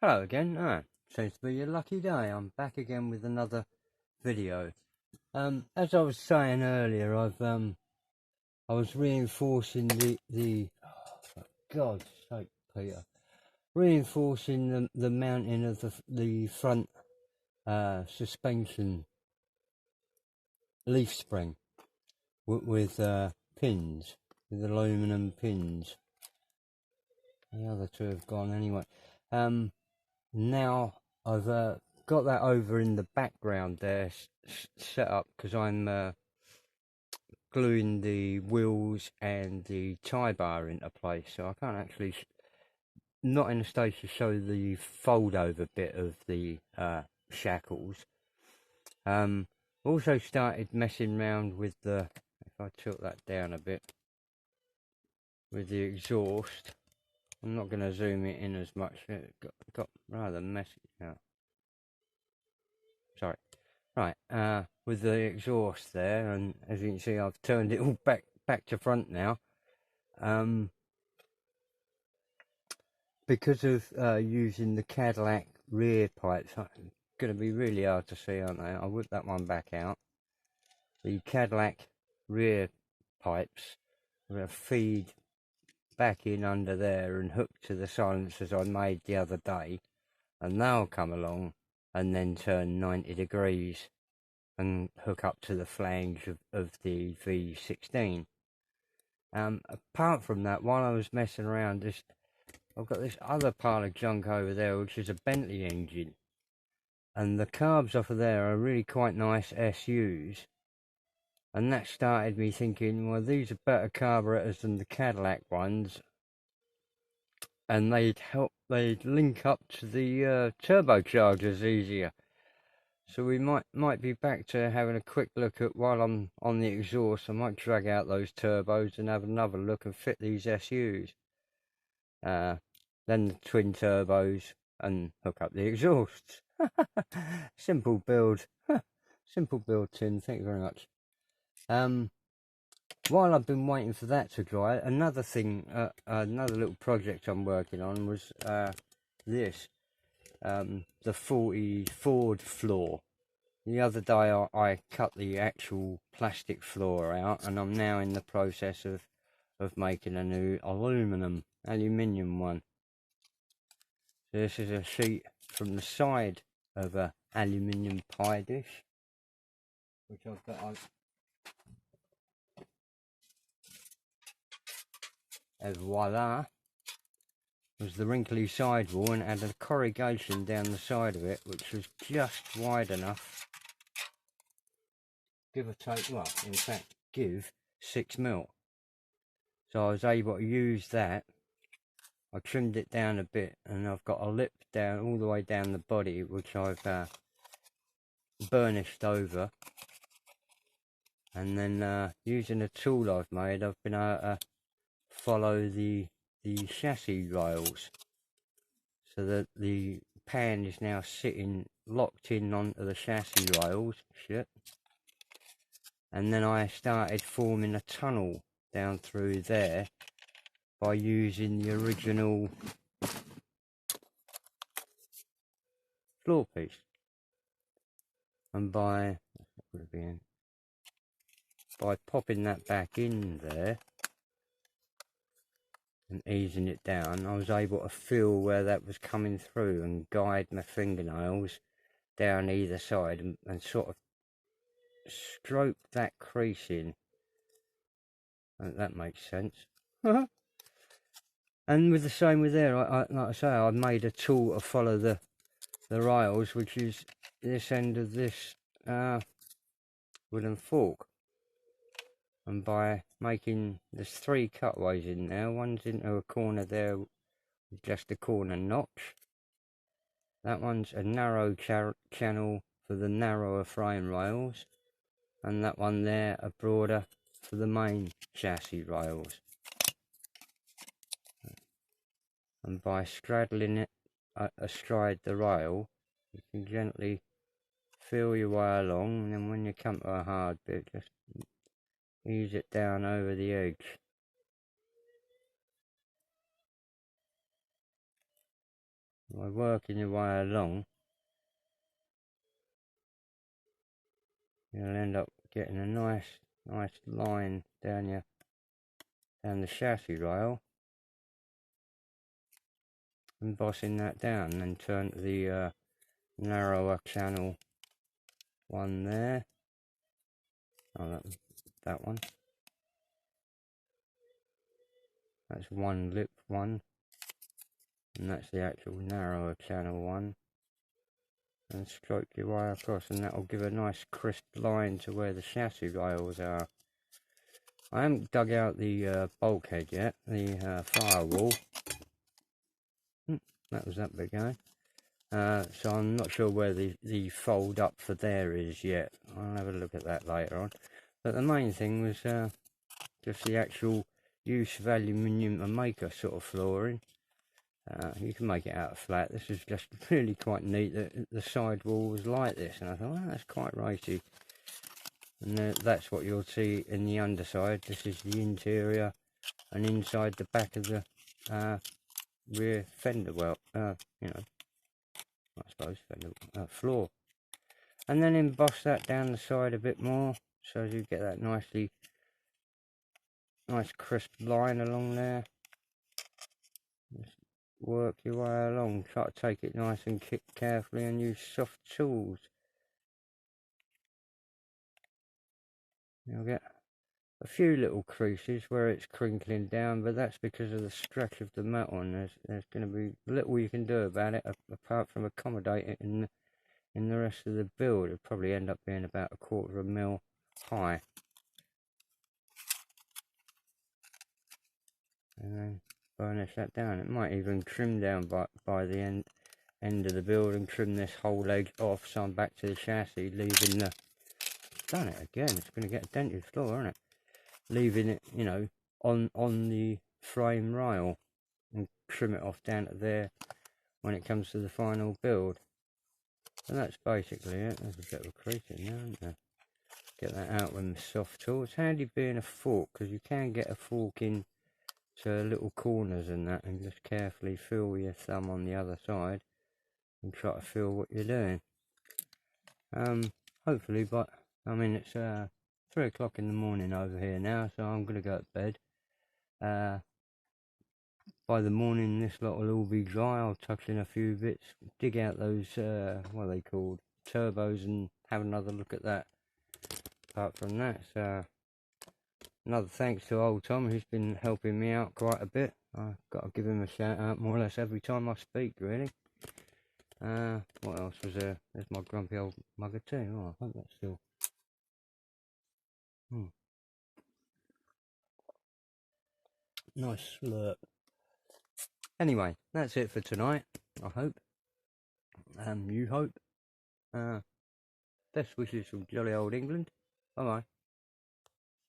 Hello again. Seems to be your lucky day. I'm back again with another video. As I was saying earlier, I was reinforcing for God's sake, Peter, reinforcing the mounting of the front suspension leaf spring with pins, with aluminium pins. The other two have gone anyway. Now I've got that over in the background there set up because I'm gluing the wheels and the tie bar into place, so I can't actually not in a stage to show the fold over bit of the shackles. Also started messing around with the, if I tilt that down a bit, with the exhaust. I'm not going to zoom it in as much. It got rather messy now. Sorry. Right, with the exhaust there, and as you can see, I've turned it all back to front now. Because of using the Cadillac rear pipes, going to be really hard to see, aren't they? I'll whip that one back out. The Cadillac rear pipes are going to feed back in under there and hook to the silencers I made the other day, and they'll come along and then turn 90 degrees and hook up to the flange of the V16. Apart from that, while I was messing around, I've got this other pile of junk over there, which is a Bentley engine, and the carbs off of there are really quite nice SUs, and that started me thinking, well, these are better carburetors than the Cadillac ones, and they'd link up to the turbochargers easier. So we might be back to having a quick look at, while I'm on the exhaust, I might drag out those turbos and have another look and fit these SUs. Then the twin turbos and hook up the exhausts. Simple build. Simple build, Tim. Thank you very much. While I've been waiting for that to dry, another thing, another little project I'm working on was this. The 40 Ford floor. The other day I cut the actual plastic floor out, and I'm now in the process of making a new aluminium one. So this is a sheet from the side of a aluminium pie dish, which I've got. And voila! Was the wrinkly sidewall, and had a corrugation down the side of it, which was just wide enough, give or take, well, in fact, give 6mm. So I was able to use that. I trimmed it down a bit, and I've got a lip down all the way down the body, which I've burnished over. And then using a tool I've made, I've been able to follow the chassis rails, so that the pan is now sitting locked in onto the chassis rails. And then I started forming a tunnel down through there by using the original floor piece, and by popping that back in there and easing it down, I was able to feel where that was coming through and guide my fingernails down either side and sort of stroke that crease in. And that makes sense. And with the same with there, like I say, I made a tool to follow the rails, which is this end of this wooden fork. And by making, there's 3 cutaways in there. One's into a corner there with just a corner notch. That one's a narrow channel for the narrower frame rails, and that one there a broader for the main chassis rails. And by straddling it astride the rail, you can gently feel your way along, and then when you come to a hard bit, just ease it down over the edge. by working your way along, you'll end up getting a nice line down the chassis rail, embossing that down, and then turn to the narrower channel one there. Oh, that one. That's one lip one, and that's the actual narrower channel one. And stroke your way across, and that will give a nice crisp line to where the chassis rails are. I haven't dug out the bulkhead yet, the firewall. That was that big guy. So I'm not sure where the fold up for there is yet. I'll have a look at that later on. But the main thing was just the actual use of aluminium to make a sort of flooring. You can make it out of flat. This is just really quite neat that the side wall was like this, and I thought, well, that's quite racy. And that's what you'll see in the underside. This is the interior, and inside the back of the rear fender well, you know, I suppose fender floor. And then emboss that down the side a bit more, so you get that nice crisp line along there. Just work your way along, try to take it nice and carefully, and use soft tools. You'll get a few little creases where it's crinkling down, but that's because of the stretch of the metal, and there's going to be little you can do about it apart from accommodate it in the rest of the build. It'll probably end up being about 1/4 mil high. And then burnish that down. It might even trim down by the end of the build, and trim this whole leg off, so I'm back to the chassis, leaving the... Done it again, it's going to get a dented floor, isn't it? Leaving it, you know, on the frame rail, and trim it off down to there when it comes to the final build. And that's basically it. There's a bit of a crease in there, isn't there? Get that out with the soft tool. It's handy being a fork, because you can get a fork in to little corners and that, and just carefully feel with your thumb on the other side and try to feel what you're doing. Hopefully, but I mean, it's 3 o'clock in the morning over here now, so I'm gonna go to bed. By the morning this lot will all be dry. I'll touch in a few bits, dig out those what are they called, turbos, and have another look at that. Apart from that, another thanks to old Tom, who's been helping me out quite a bit. I've got to give him a shout out more or less every time I speak, really. What else was there? There's my grumpy old mug of tea. Oh, I hope that's still... Nice slurp. Anyway, that's it for tonight, I hope. You hope. Best wishes from jolly old England. Bye-bye.